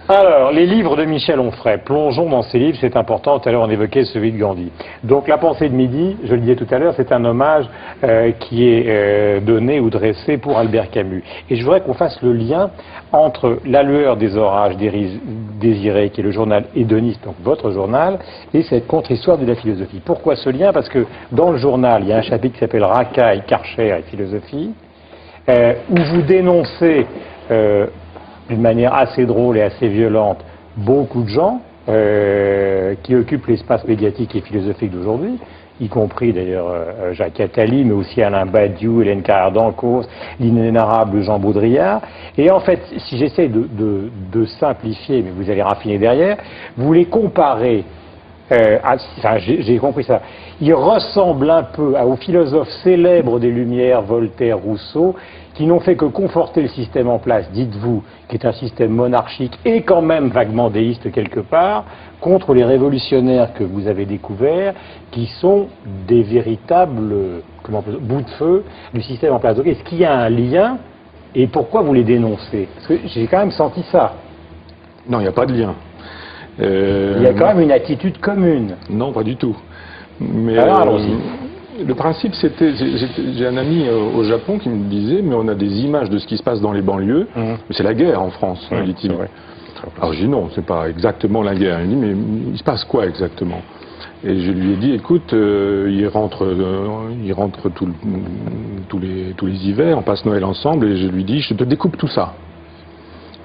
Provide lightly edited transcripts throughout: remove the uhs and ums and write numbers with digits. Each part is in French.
Alors, les livres de Michel Onfray. Plongeons dans ces livres, c'est important. Tout à l'heure, on évoquait celui de Gandhi. Donc, La pensée de midi, je le disais tout à l'heure, c'est un hommage qui est donné ou dressé pour Albert Camus. Et je voudrais qu'on fasse le lien entre La lueur des orages désirés, qui est le journal hédoniste, donc votre journal, et cette contre-histoire de la philosophie. Pourquoi ce lien? Parce que dans le journal, il y a un chapitre qui s'appelle Racaille, Karcher et philosophie, où vous dénoncez d'une manière assez drôle et assez violente beaucoup de gens qui occupent l'espace médiatique et philosophique d'aujourd'hui, y compris d'ailleurs Jacques Attali, mais aussi Alain Badiou, Hélène Carrère-Dancos, l'inénarrable Jean Baudrillard. Et en fait, si j'essaie de simplifier, mais vous allez raffiner derrière, vous les comparez, enfin j'ai compris ça, ils ressemblent un peu aux philosophes célèbres des Lumières, Voltaire, Rousseau, qui n'ont fait que conforter le système en place, dites-vous, qui est un système monarchique et quand même vaguement déiste quelque part, contre les révolutionnaires que vous avez découverts, qui sont des véritables bouts de feu du système en place. Donc est-ce qu'il y a un lien et pourquoi vous les dénoncez? Parce que j'ai quand même senti ça. Non, il n'y a pas de lien. Il y a quand même une attitude commune. Non, pas du tout. Mais alors, allons-y. Le principe, c'était, j'ai un ami au Japon qui me disait, mais on a des images de ce qui se passe dans les banlieues, mais c'est la guerre en France, dit-il. Alors je dis non, c'est pas exactement la guerre. Il dit, mais il se passe quoi exactement? Et je lui ai dit, écoute, il rentre tous les hivers, on passe Noël ensemble, et je lui dis, je te découpe tout ça.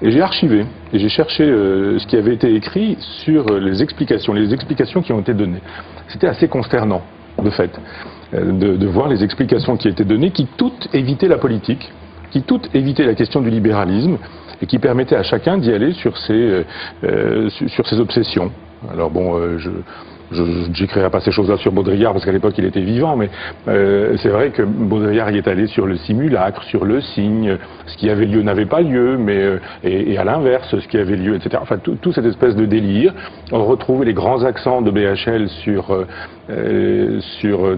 Et j'ai archivé, et j'ai cherché ce qui avait été écrit sur les explications qui ont été données. C'était assez consternant, de fait, de voir les explications qui étaient données, qui toutes évitaient la politique, qui toutes évitaient la question du libéralisme, et qui permettaient à chacun d'y aller sur ses obsessions. Alors bon, j'écrirai pas ces choses-là sur Baudrillard parce qu'à l'époque il était vivant, mais c'est vrai que Baudrillard y est allé sur le simulacre, sur le signe, ce qui avait lieu n'avait pas lieu, mais et à l'inverse, ce qui avait lieu, etc. Enfin, tout cette espèce de délire. On retrouvait les grands accents de BHL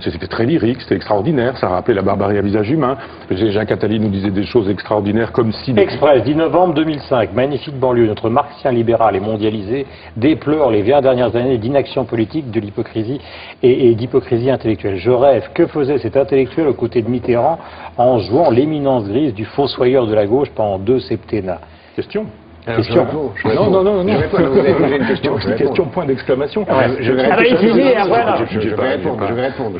c'était très lyrique, c'était extraordinaire, ça rappelait la barbarie à visage humain. Jacques Attali nous disait des choses extraordinaires comme si... Express, 10 novembre 2005, magnifique banlieue, notre marxien libéral et mondialisé déplore les 20 dernières années d'inaction politique, de l'hypocrisie et d'hypocrisie intellectuelle. Je rêve, que faisait cet intellectuel aux côtés de Mitterrand en jouant l'éminence grise du fossoyeur de la gauche pendant 2 septennats? Question. Question. Non. Je réponds. Vous avez une question. Question, point d'exclamation. Je vais répondre.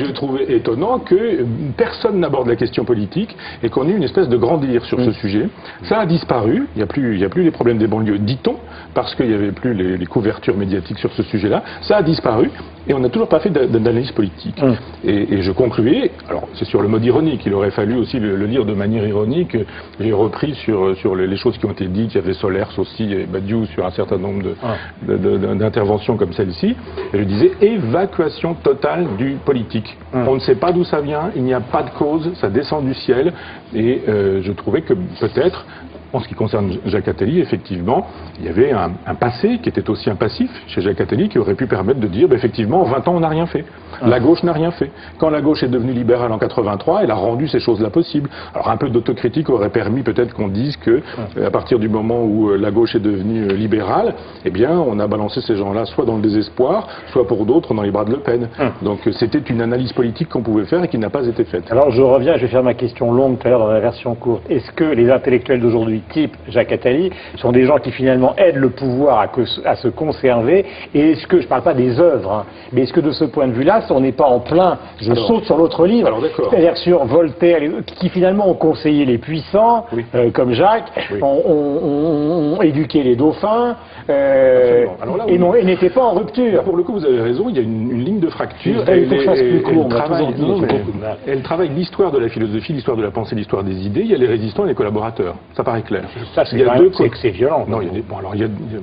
Je trouvais étonnant que personne n'aborde la question politique et qu'on ait une espèce de grand délire sur ce sujet. Ça a disparu. Il y a plus les problèmes des banlieues, dit-on, parce qu'il n'y avait plus les couvertures médiatiques sur ce sujet-là. Ça a disparu et on n'a toujours pas fait d'analyse politique. Et je concluais, alors c'est sur le mode ironique, il aurait fallu aussi le lire de manière ironique. J'ai repris sur les choses qui ont été dites, il y avait Solers aussi et Badiou sur un certain nombre d'interventions comme celle-ci. Et je disais évacuation totale du politique. On ne sait pas d'où ça vient, il n'y a pas de cause, ça descend du ciel. Et je trouvais que peut-être, en ce qui concerne Jacques Attali, effectivement, il y avait un passé qui était aussi un passif chez Jacques Attali qui aurait pu permettre de dire, effectivement, en 20 ans, on n'a rien fait. La gauche n'a rien fait. Quand la gauche est devenue libérale en 83, elle a rendu ces choses-là possibles. Alors un peu d'autocritique aurait permis peut-être qu'on dise que, à partir du moment où la gauche est devenue libérale, eh bien, on a balancé ces gens-là soit dans le désespoir, soit pour d'autres dans les bras de Le Pen. Donc c'était une analyse politique qu'on pouvait faire et qui n'a pas été faite. Alors je reviens, je vais faire ma question longue tout à l'heure dans la version courte. Est-ce que les intellectuels d'aujourd'hui, type Jacques Attali, sont des gens qui finalement aident le pouvoir à se conserver? Et est-ce que, je ne parle pas des œuvres, mais est-ce que de ce point de vue-là, on n'est pas en plein, saute sur l'autre livre, c'est-à-dire sur Voltaire, qui finalement ont conseillé les puissants, comme Jacques, ont éduqué les dauphins, et n'étaient pas en rupture. Pour le coup, vous avez raison, il y a une ligne de fracture. Elle travaille l'histoire de la philosophie, l'histoire de la pensée, l'histoire des idées. Il y a les résistants et les collaborateurs. Ça paraît clair. Ça, c'est violent. Non,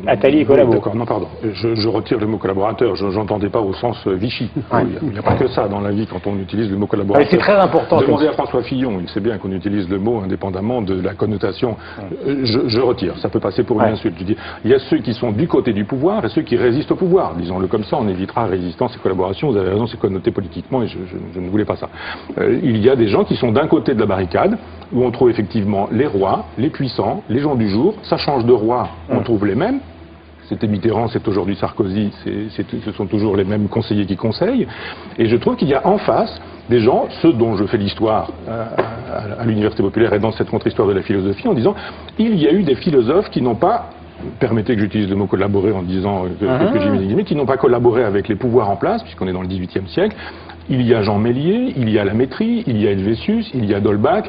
Attali et collabo. D'accord, non, pardon. Je retire le mot collaborateur. Je n'entendais pas au sens Vichy. Il n'y a pas que ça dans la vie quand on utilise le mot collaborateur. C'est très important. Demandez à François Fillon, il sait bien qu'on utilise le mot indépendamment de la connotation. Je retire, ça peut passer pour une insulte. Je dis, il y a ceux qui sont du côté du pouvoir et ceux qui résistent au pouvoir. Disons-le comme ça, on évitera résistance et collaboration. Vous avez raison, c'est connoté politiquement et je ne voulais pas ça. Il y a des gens qui sont d'un côté de la barricade, où on trouve effectivement les rois, les puissants, puissants, les gens du jour, ça change de roi, on trouve les mêmes. C'était Mitterrand, c'est aujourd'hui Sarkozy, ce sont toujours les mêmes conseillers qui conseillent. Et je trouve qu'il y a en face des gens, ceux dont je fais l'histoire à l'Université populaire et dans cette contre-histoire de la philosophie, en disant il y a eu des philosophes qui n'ont pas, permettez que j'utilise le mot collaborer en disant que j'ai mis des guillemets, qui n'ont pas collaboré avec les pouvoirs en place, puisqu'on est dans le XVIIIe siècle. Il y a Jean Méliès, il y a Lamétrie, il y a Helvétius, il y a d'Holbach,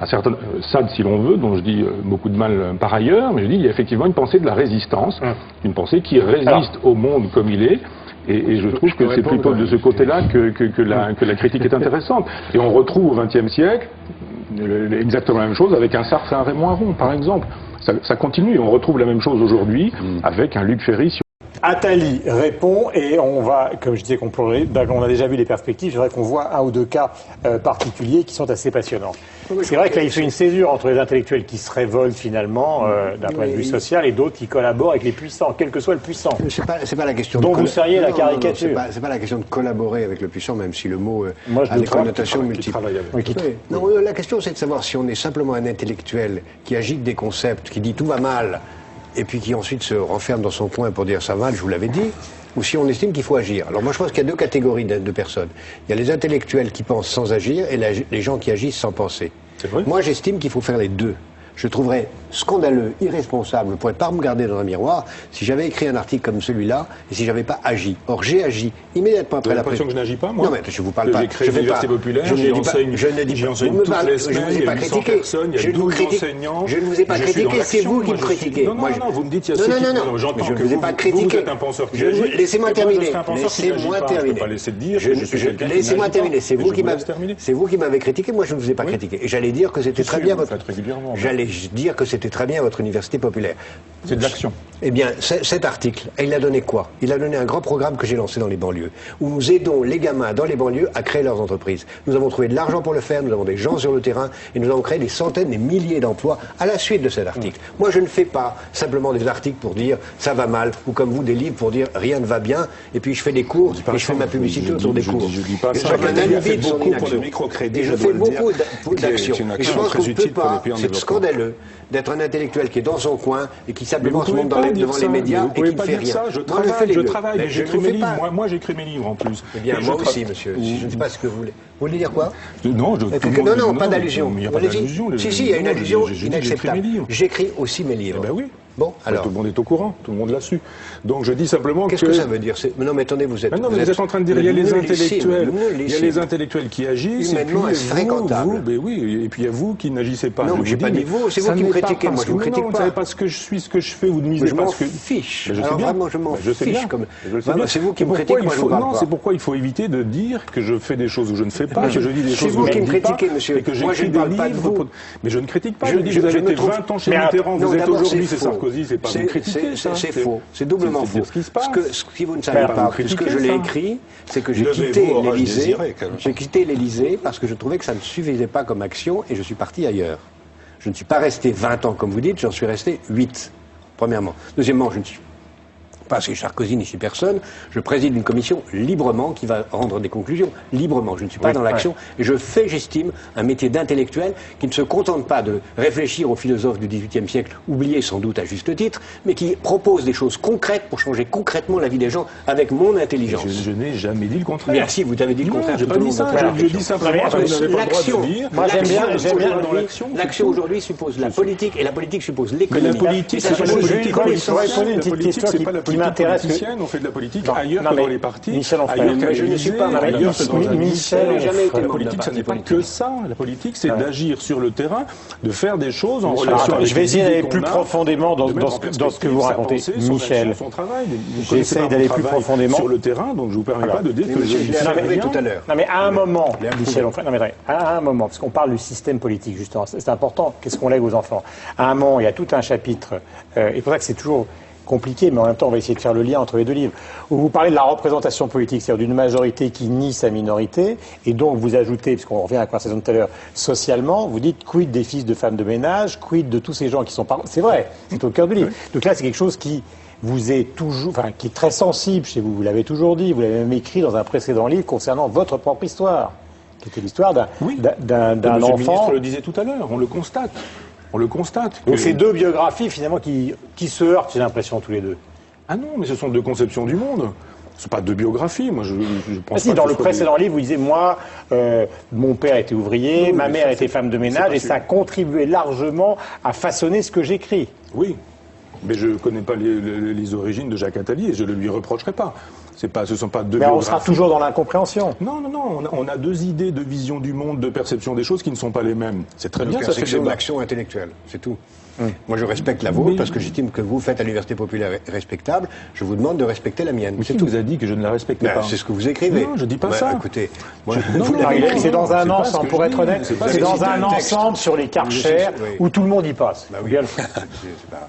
Sade si l'on veut, dont je dis beaucoup de mal par ailleurs, mais je dis il y a effectivement une pensée de la résistance, une pensée qui résiste au monde comme il est. Et je trouve que c'est plutôt de ce côté-là que la critique est intéressante. Et on retrouve au XXe siècle exactement la même chose avec un Sartre et un Raymond Aron, par exemple. Ça continue, on retrouve la même chose aujourd'hui avec un Luc Ferry. Attali répond et on va, comme je disais, on a déjà vu les perspectives, c'est vrai qu'on voit un ou deux cas particuliers qui sont assez passionnants. C'est vrai que là il fait une césure entre les intellectuels qui se révoltent finalement d'un point de vue social et d'autres qui collaborent avec les puissants, quel que soit le puissant. C'est pas la question dont vous seriez la caricature. C'est pas la question de collaborer avec le puissant, même si le mot a des connotations multiples. Non, la question c'est de savoir si on est simplement un intellectuel qui agite des concepts, qui dit tout va mal, et puis qui ensuite se renferme dans son coin pour dire ça va, je vous l'avais dit, ou si on estime qu'il faut agir. Alors moi je pense qu'il y a deux catégories de personnes. Il y a les intellectuels qui pensent sans agir et les gens qui agissent sans penser. Moi j'estime qu'il faut faire les deux. Je trouverais scandaleux, irresponsable, je ne pourrais pas me regarder dans un miroir si j'avais écrit un article comme celui-là et si j'avais pas agi. Or j'ai agi immédiatement après la l'impression que je n'agis pas, moi. Non mais je vous parle pas. J'ai créé l'Université populaire, j'y enseigne toutes les semaines, je ne vous ai pas critiqué. Il y a 12 enseignants. Je ne vous ai pas critiqué, c'est vous qui me critiquez. Non, vous me dites il y a ceux qui... Non, j'entends que vous êtes un penseur qui agit. Laissez-moi terminer. Laissez-moi terminer. Laissez-moi terminer. C'est vous qui m'avez critiqué, moi je ne vous ai pas critiqué. Et j'allais dire que c'était très bien votre université populaire. C'est de l'action. Eh bien, cet article, il a donné quoi? Il a donné un grand programme que j'ai lancé dans les banlieues, où nous aidons les gamins dans les banlieues à créer leurs entreprises. Nous avons trouvé de l'argent pour le faire, nous avons des gens sur le terrain, et nous avons créé des centaines, des milliers d'emplois à la suite de cet article. Moi, je ne fais pas simplement des articles pour dire ça va mal, ou comme vous, des livres pour dire rien ne va bien, et puis je fais des cours, et je fais ma publicité autour des cours. Je dis pas ça. Chacun fait beaucoup pour le microcrédit. Et je fais beaucoup d'actions. Et je pense qu'on ne peut pas, c'est scandaleux, d'être un intellectuel qui est dans son coin et qui simplement se monte devant les médias et qui ne fait rien. Je travaille, mais j'écris mes livres. Moi, j'écris mes livres en plus. Eh bien, moi aussi, monsieur. Je ne sais pas ce que vous voulez. Vous voulez dire quoi? Non, pas d'allusion. Il n'y a pas d'allusion. Si, il y a une allusion inacceptable. J'écris aussi mes livres. Eh ben oui. Bon, alors. Tout le monde est au courant, tout le monde l'a su. Donc je dis simplement Qu'est-ce que ça veut dire? Non, mais attendez, vous êtes en train de dire, il y a les intellectuels qui agissent, et puis et puis il y a vous qui n'agissez pas. Non, j'ai pas dit vous, c'est vous qui me critiquez, moi je vous critique pas. Vous ne savez pas ce que je suis, ce que je fais, vous ne misez pas ce que... Je m'en fiche. Alors vraiment, je m'en fiche. C'est vous qui me critiquez, moi je vous parle pas. Non, c'est pourquoi il faut éviter de dire que je fais des choses où je ne fais pas, que je dis des choses où je ne dis pas, et que j'écris des livres. Mais je ne critique pas, je dis, vous avez été 20 ans chez Mitterrand, vous êtes aujourd'hui, c'est Sarkozy, c'est pas vous critiquer. C'est faux, c'est doublement faux. Ce qui se passe. Ce que vous ne savez pas, puisque je l'ai écrit, c'est que j'ai quitté l'Élysée. J'ai quitté l'Élysée parce que je trouvais que ça ne suffisait pas comme action et je suis parti ailleurs. Je ne suis pas resté 20 ans comme vous dites, j'en suis resté 8, premièrement. Deuxièmement, je ne suis pas chez Sarkozy ni chez personne, je préside une commission librement qui va rendre des conclusions librement. Je ne suis pas dans l'action et je fais, j'estime, un métier d'intellectuel qui ne se contente pas de réfléchir aux philosophes du XVIIIe siècle, oubliés sans doute à juste titre, mais qui propose des choses concrètes pour changer concrètement la vie des gens avec mon intelligence. Je n'ai jamais dit le contraire. Bien si, vous avez dit le contraire. Je n'ai pas dit ça, je dis simplement que vous n'avez pas le droit de dire. Moi j'aime bien dans l'action. L'action aujourd'hui suppose la politique et la politique suppose l'économie. Mais la politique, c'est pas la politique. La politique, c'est pas la politique politicienne, on fait de la politique ailleurs que dans les partis, ailleurs qu'à l'Élysée, ailleurs que dans un ministère. La politique, ce n'est pas que ça. La politique, c'est d'agir sur le terrain, de faire des choses en relation avec... Je vais essayer d'aller plus profondément dans ce que vous racontez, Michel. J'essaie d'aller plus profondément sur le terrain, donc je ne vous permets pas de dire que je l'ai arrivé tout à l'heure. Non mais à un moment, Michel, à un moment, parce qu'on parle du système politique justement, c'est important, qu'est-ce qu'on lègue aux enfants? À un moment, il y a tout un chapitre, et pour ça que c'est toujours compliqué, mais en même temps, on va essayer de faire le lien entre les deux livres, où vous parlez de la représentation politique, c'est-à-dire d'une majorité qui nie sa minorité, et donc vous ajoutez, puisqu'on revient à la conversation de tout à l'heure, socialement, vous dites quid des fils de femmes de ménage, quid de tous ces gens qui sont pas... C'est vrai, c'est au cœur du livre. Donc là, c'est quelque chose qui vous est toujours, enfin, qui est très sensible chez vous, vous l'avez toujours dit, vous l'avez même écrit dans un précédent livre concernant votre propre histoire, qui était l'histoire d'un enfant... Le ministre le disait tout à l'heure, on le constate. On le constate. Donc c'est deux biographies finalement qui se heurtent, j'ai l'impression, tous les deux. Ah non, mais ce sont deux conceptions du monde. Ce ne sont pas deux biographies. Moi, je pense si, pas dans que le précédent livre, vous disiez, moi, mon père était ouvrier, ma mère était femme de ménage, et ça a contribué largement à façonner ce que j'écris. Oui, mais je ne connais pas les origines de Jacques Attali et je ne le lui reprocherai pas. Ce ne sont pas deux biographies. Mais on sera toujours dans l'incompréhension. Non, on a deux idées de vision du monde, de perception des choses qui ne sont pas les mêmes. C'est très bien, ça fait une action intellectuelle, c'est tout. Moi, je respecte la vôtre parce que j'estime que vous faites à l'université populaire respectable. Je vous demande de respecter la mienne. Mais qui vous a dit que je ne la respectais pas? C'est ce que vous écrivez. Non, je dis pas ça. Écoutez, c'est dans un ensemble, pour être honnête, c'est dans un ensemble sur les Karcher où tout le monde y passe.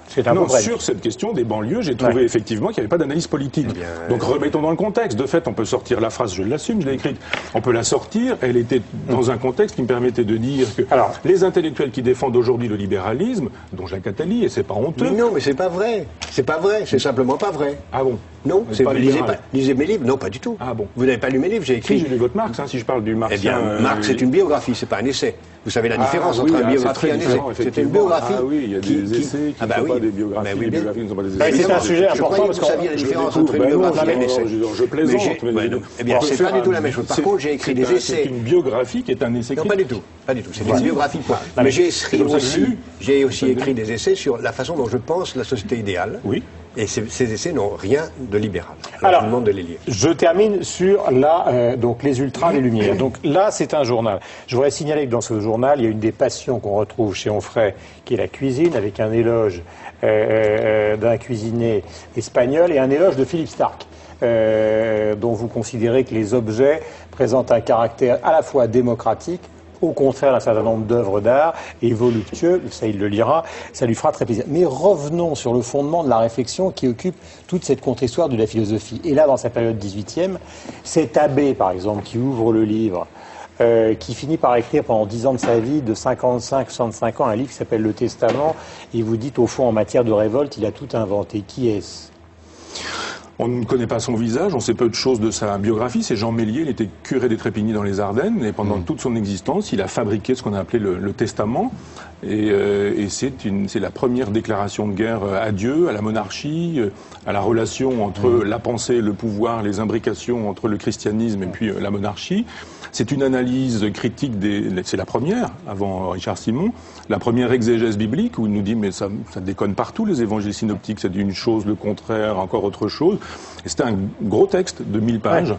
C'est un peu vrai. Sur cette question des banlieues, j'ai trouvé effectivement qu'il n'y avait pas d'analyse politique. Donc remettons dans le contexte. De fait, on peut sortir la phrase, je l'assume, je l'ai écrite. On peut la sortir. Elle était dans un contexte qui me permettait de dire que les intellectuels qui défendent aujourd'hui le libéralisme, dont Jacques Attali, et c'est pas honteux. Mais non, mais c'est pas vrai. C'est pas vrai. C'est simplement pas vrai. Ah bon? Non, lisez mes livres. Non, pas du tout. Ah bon? Vous n'avez pas lu mes livres, j'ai écrit. Si, j'ai lu votre Marx, si je parle du Marx. Eh bien, Marx, c'est une biographie, c'est pas un essai. Vous savez la différence entre une biographie et un essai. C'est une biographie. Ah oui, il y a des essais qui ne sont pas des biographies, des biographies qui ne sont pas des essais. C'est un sujet important parce que vous saviez la différence entre une biographie et un essai. Je plaisante. Eh bien, c'est pas du tout la même chose. Par contre, j'ai écrit des essais. C'est une biographie qui est un essai. Non, pas du tout. Pas du tout. C'est une biographie. Mais j'ai aussi écrit des essais sur la façon dont je pense la société idéale. Oui. Et ces essais n'ont rien de libéral. Alors, je vous demande de les lire. Je termine sur donc les ultras, les lumières. Donc là, c'est un journal. Je voudrais signaler que dans ce journal, il y a une des passions qu'on retrouve chez Onfray, qui est la cuisine, avec un éloge d'un cuisinier espagnol et un éloge de Philippe Starck, dont vous considérez que les objets présentent un caractère à la fois démocratique, au contraire d'un certain nombre d'œuvres d'art, et voluptueux, ça il le lira, ça lui fera très plaisir. Mais revenons sur le fondement de la réflexion qui occupe toute cette contre-histoire de la philosophie. Et là, dans sa période 18e, cet abbé, par exemple, qui ouvre le livre, qui finit par écrire pendant 10 ans de sa vie, de 55-65 ans, un livre qui s'appelle Le Testament, et vous dites, au fond, en matière de révolte, il a tout inventé. Qui est-ce ? On ne connaît pas son visage, on sait peu de choses de sa biographie. C'est Jean Mélier, il était curé des Trépigny dans les Ardennes, et pendant toute son existence, il a fabriqué ce qu'on a appelé le Testament. Et c'est la première déclaration de guerre à Dieu, à la monarchie, à la relation entre la pensée, le pouvoir, les imbrications entre le christianisme et puis la monarchie. C'est une analyse critique c'est la première, avant Richard Simon, la première exégèse biblique où il nous dit mais ça déconne partout les évangiles synoptiques, c'est une chose, le contraire, encore autre chose. Et c'était un gros texte de 1000 pages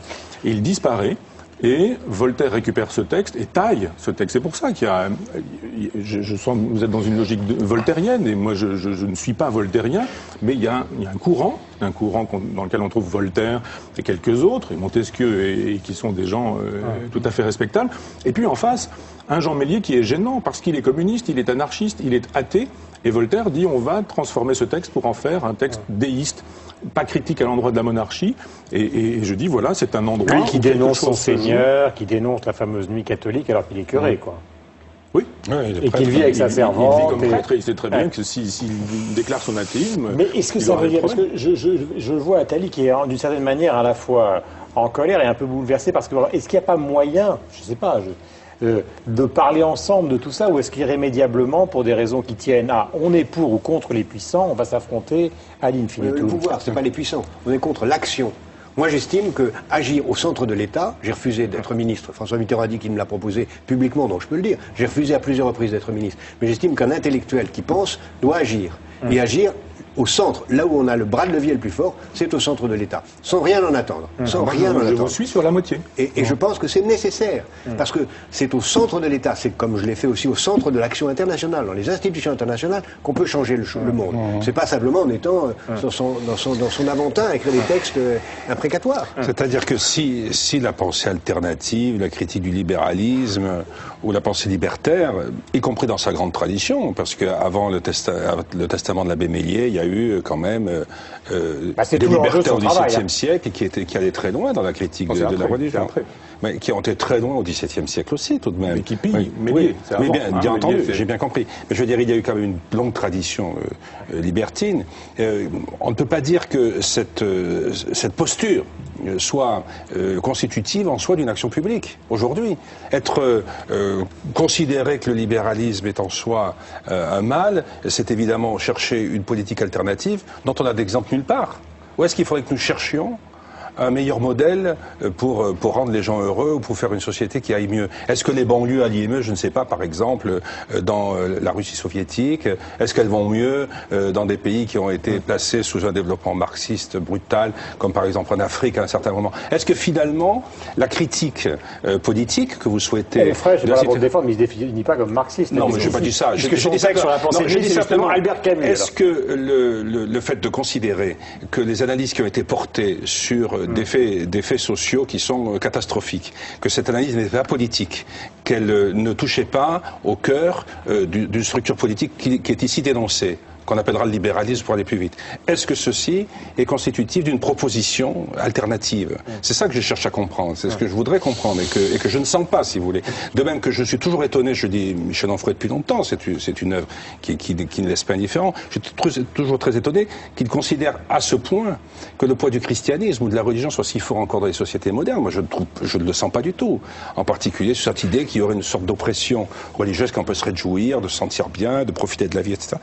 et il disparaît. Et Voltaire récupère ce texte et taille ce texte. C'est pour ça qu'il y a... Je sens que vous êtes dans une logique voltairienne, et moi je ne suis pas voltairien, mais il y a un courant dans lequel on trouve Voltaire et quelques autres, et Montesquieu, et qui sont des gens tout à fait respectables. Et puis en face, un Jean Mélier qui est gênant, parce qu'il est communiste, il est anarchiste, il est athée, et Voltaire dit on va transformer ce texte pour en faire un texte déiste, pas critique à l'endroit de la monarchie, et je dis voilà, c'est un endroit... Lui qui dénonce son Seigneur, qui dénonce la fameuse nuit catholique alors qu'il est curé, quoi. Oui. Et qu'il vit avec sa servante. Il vit comme prêtre, et il sait très bien que s'il déclare son athéisme... Mais est-ce que ça veut dire... Parce que je vois Attali qui est d'une certaine manière à la fois en colère et un peu bouleversé, parce que est-ce qu'il n'y a pas moyen, je ne sais pas... de parler ensemble de tout ça, ou est-ce qu'irrémédiablement, pour des raisons qui tiennent à on est pour ou contre les puissants, on va s'affronter à l'infinitum? Le pouvoir, c'est pas les puissants, on est contre l'action. Moi, j'estime que agir au centre de l'État, j'ai refusé d'être ministre. François Mitterrand a dit qu'il me l'a proposé publiquement, donc je peux le dire. J'ai refusé à plusieurs reprises d'être ministre. Mais j'estime qu'un intellectuel qui pense doit agir. Et agir au centre, là où on a le bras de levier le plus fort, c'est au centre de l'État. Sans rien en attendre. Sans rien en attendre. Je vous suis sur la moitié. Et je pense que c'est nécessaire. Parce que c'est au centre de l'État, c'est comme je l'ai fait aussi au centre de l'action internationale, dans les institutions internationales, qu'on peut changer le monde. C'est pas simplement en étant dans son aventin à écrire des textes imprécatoires. C'est-à-dire que si la pensée alternative, la critique du libéralisme ou la pensée libertaire, y compris dans sa grande tradition, parce qu'avant le testament de l'abbé Mélier, il y a eu quand même des libertaires au XVIIe siècle et qui allaient très loin dans la critique de la religion. Mais qui ont été très loin au XVIIe siècle aussi, tout de même. Mais qui pillent. Oui, mais bien entendu, j'ai bien compris. Mais je veux dire, il y a eu quand même une longue tradition libertine. On ne peut pas dire que cette posture soit constitutive en soi d'une action publique. Aujourd'hui, être considéré que le libéralisme est en soi un mal, c'est évidemment chercher une politique alternative dont on n'a d'exemple nulle part. Où est-ce qu'il faudrait que nous cherchions un meilleur modèle pour rendre les gens heureux ou pour faire une société qui aille mieux? Est-ce que les banlieues allient mieux? Je ne sais pas, par exemple, dans la Russie soviétique. Est-ce qu'elles vont mieux dans des pays qui ont été placés sous un développement marxiste brutal, comme par exemple en Afrique à un certain moment? Est-ce que finalement, la critique politique que vous souhaitez... Les frères, je ne sais pas pour le défendre, mais il ne se définit pas comme marxiste. Non, mais je n'ai pas dit ça. Je dis ça sur la pensée. Je dis simplement Albert Camus. Est-ce que le fait de considérer que les analyses qui ont été portées sur des faits sociaux qui sont catastrophiques, que cette analyse n'est pas politique, qu'elle ne touchait pas au cœur d'une structure politique qui est ici dénoncée, qu'on appellera le libéralisme pour aller plus vite. Est-ce que ceci est constitutif d'une proposition alternative? C'est ça que je cherche à comprendre, c'est ce que je voudrais comprendre et que je ne sens pas, si vous voulez. De même que je suis toujours étonné, je dis Michel Onfray depuis longtemps, c'est une œuvre qui ne laisse pas indifférent, je suis toujours très étonné qu'il considère à ce point que le poids du christianisme ou de la religion soit si fort encore dans les sociétés modernes. Moi, je ne le sens pas du tout. En particulier sur cette idée qu'il y aurait une sorte d'oppression religieuse qu'on peut se réjouir, de se sentir bien, de profiter de la vie, etc.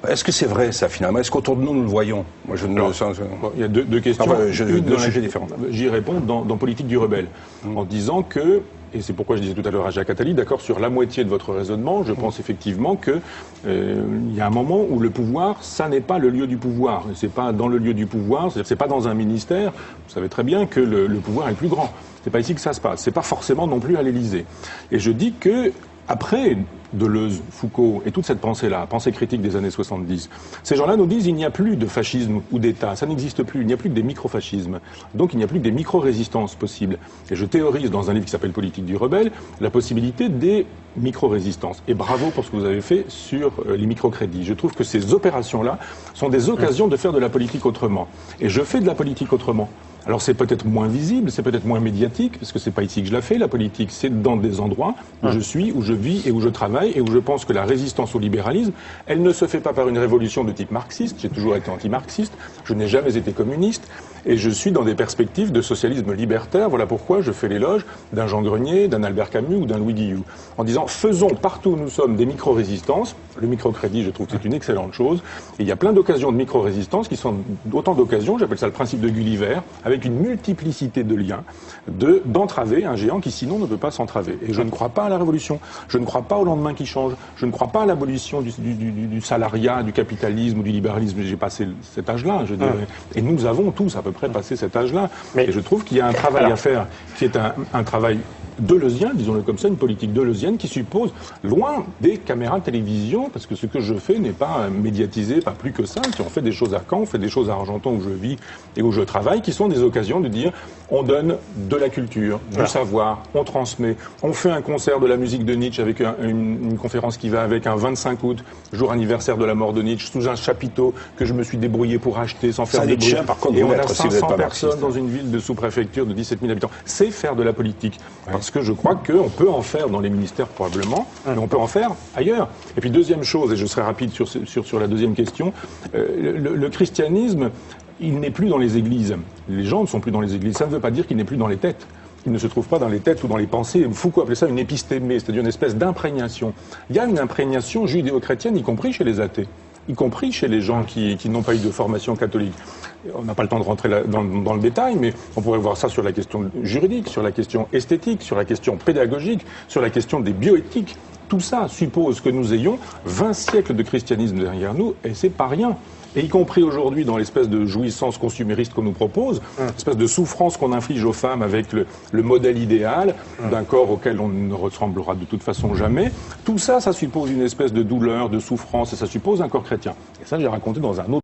Est-ce que c'est vrai, ça, finalement? Est-ce qu'autour de nous, nous le voyons? Moi, je ne le sens... Il y a deux questions. Deux sujets différents. J'y réponds dans Politique du rebelle, en disant que, et c'est pourquoi je disais tout à l'heure à Jacques Attali, d'accord sur la moitié de votre raisonnement, je pense effectivement que il y a un moment où le pouvoir, ça n'est pas le lieu du pouvoir. C'est pas dans le lieu du pouvoir, c'est-à-dire c'est pas dans un ministère. Vous savez très bien que le pouvoir est le plus grand. C'est pas ici que ça se passe. C'est pas forcément non plus à l'Élysée. Et je dis que après Deleuze, Foucault et toute cette pensée-là, pensée critique des années 70, ces gens-là nous disent il n'y a plus de fascisme ou d'État, ça n'existe plus, il n'y a plus que des micro-fascismes. Donc il n'y a plus que des micro-résistances possibles. Et je théorise dans un livre qui s'appelle Politique du rebelle la possibilité des micro-résistances. Et bravo pour ce que vous avez fait sur les microcrédits. Je trouve que ces opérations-là sont des occasions de faire de la politique autrement. Et je fais de la politique autrement. Alors c'est peut-être moins visible, c'est peut-être moins médiatique, parce que c'est pas ici que je la fais, la politique, c'est dans des endroits où je suis, où je vis et où je travaille, et où je pense que la résistance au libéralisme, elle ne se fait pas par une révolution de type marxiste, j'ai toujours été anti-marxiste, je n'ai jamais été communiste, et je suis dans des perspectives de socialisme libertaire, voilà pourquoi je fais l'éloge d'un Jean Grenier, d'un Albert Camus ou d'un Louis Guillou, en disant faisons partout où nous sommes des micro-résistances, le microcrédit je trouve que c'est une excellente chose, et il y a plein d'occasions de micro-résistance qui sont autant d'occasions, j'appelle ça le principe de Gulliver, avec une multiplicité de liens, d'entraver un géant qui sinon ne peut pas s'entraver. Et je ne crois pas à la révolution, je ne crois pas au lendemain qui change, je ne crois pas à l'abolition du salariat, du capitalisme ou du libéralisme, j'ai passé cet âge-là, je dirais, et nous avons tous à peu près passé cet âge-là. Et je trouve qu'il y a un travail à faire qui est un travail deleuzien, disons-le comme ça, une politique deleuzienne qui suppose, loin des caméras de télévision, parce que ce que je fais n'est pas médiatisé, pas plus que ça. Si on fait des choses à Caen, on fait des choses à Argenton où je vis et où je travaille, qui sont des occasions de dire on donne de la culture, du savoir, on transmet, on fait un concert de la musique de Nietzsche avec une conférence qui va avec un 25 août, jour anniversaire de la mort de Nietzsche, sous un chapiteau que je me suis débrouillé pour acheter sans faire de bruit. Et on a 500 personnes dans une ville de sous-préfecture de 17 000 habitants. C'est faire de la politique. Parce que je crois qu'on peut en faire dans les ministères probablement, mais on peut en faire ailleurs. Et puis deuxième chose, et je serai rapide sur la deuxième question, le christianisme, il n'est plus dans les églises. Les gens ne sont plus dans les églises. Ça ne veut pas dire qu'il n'est plus dans les têtes. Il ne se trouve pas dans les têtes ou dans les pensées. Foucault appelait ça une épistémée, c'est-à-dire une espèce d'imprégnation. Il y a une imprégnation judéo-chrétienne, y compris chez les athées, y compris chez les gens qui n'ont pas eu de formation catholique. On n'a pas le temps de rentrer dans le détail, mais on pourrait voir ça sur la question juridique, sur la question esthétique, sur la question pédagogique, sur la question des bioéthiques. Tout ça suppose que nous ayons 20 siècles de christianisme derrière nous, et c'est pas rien. Et y compris aujourd'hui dans l'espèce de jouissance consumériste qu'on nous propose, l'espèce de souffrance qu'on inflige aux femmes avec le modèle idéal d'un corps auquel on ne ressemblera de toute façon jamais. Tout ça, ça suppose une espèce de douleur, de souffrance, et ça suppose un corps chrétien. Et ça, j'ai raconté dans un autre